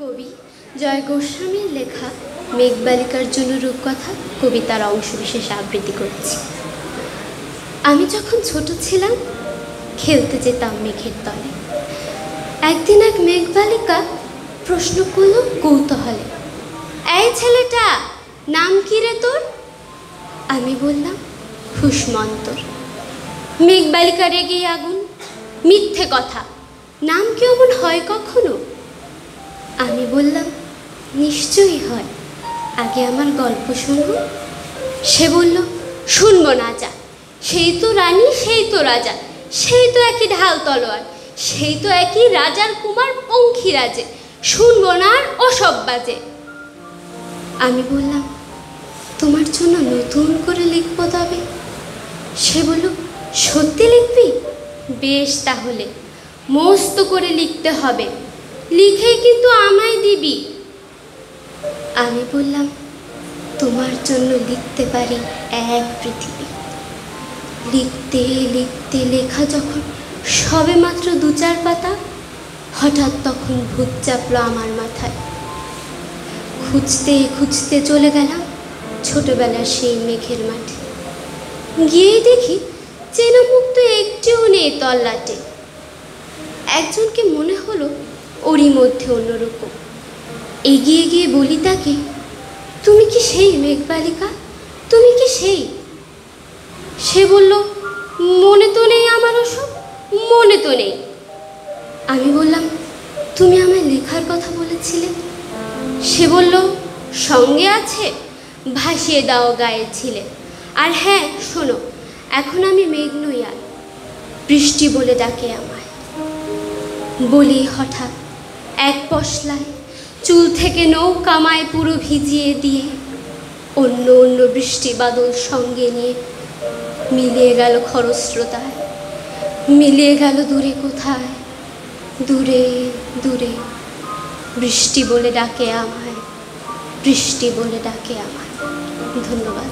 কবি জয় গোস্বামীর লেখা মেঘবালিকার জন্য রূপকথা কবিতার অংশবিশেষ আবৃত্তি করছি। আমি যখন ছোট ছিলাম খেলতে যেতাম মেঘের তলে। একদিন এক মেঘবালিকা প্রশ্ন করল কৌতূহলে, এই ছেলেটা, নাম কি রে তোর? আমি বললাম হুসমন্তর। মেঘবালিকা রেগে আগুন, মিথ্যে কথা, নাম কি অমন হয় কখনো? আমি বললাম নিশ্চয়ই হয়, আগে আমার গল্প শুনবো। সে বলল শুনবো না, যা, সেই তো রানী, সেই তো রাজা, সেই তো একই ঢাল তলোয়ার, সেই তো একই রাজার কুমার পঙ্খিরাজে, শুনবো না আর ওসব বাজে। আমি বললাম তোমার জন্য নতুন করে লিখবো তবে। সে বলল সত্যি লিখবি? বেশ, তাহলে মস্ত করে লিখতে হবে, লিখে কিন্তু আমায় দিবি। আমি বললাম তোমার জন্য লিখতে পারি এক পৃথিবী। লিখতে লিখতে লেখা যখন সবে মাত্র ২-৪ পাতা, হঠাৎ তখন ভূত চাপলো আমার মাথায়। খুঁজতে খুঁজতে চলে গেলাম ছোটবেলার সেই মেঘের মাঠে। গিয়ে দেখি চেনা মুখ তো একটিও নেই তল্লাটে। একজনকে মনে হলো ওরই মধ্যে অন্যরকম। এগিয়ে গিয়ে বলি তাকে, তুমি কি সেই মেঘবালিকা? তুমি কি সেই? সে বলল মনে তো নেই আমার, ওসব মনে তো নেই। আমি বললাম তুমি আমায় লেখার কথা বলেছিলে। সে বলল সঙ্গে আছে, ভাসিয়ে দাও গায়ে ছিলে। আর হ্যাঁ শোনো, এখন আমি মেঘ নই আর, বৃষ্টি বলে ডাকে আমায়। বলি হঠাৎ এক পশলায় চুল থেকে নৌকামায় পুরো ভিজিয়ে দিয়ে অন্য অন্য বৃষ্টি বাদল সঙ্গে নিয়ে মিলিয়ে গেল খরস্রোতায়, মিলিয়ে গেল দূরে কোথায়, দূরে দূরে। বৃষ্টি বলে ডাকে আমায়, বৃষ্টি বলে ডাকে আমায়। ধন্যবাদ।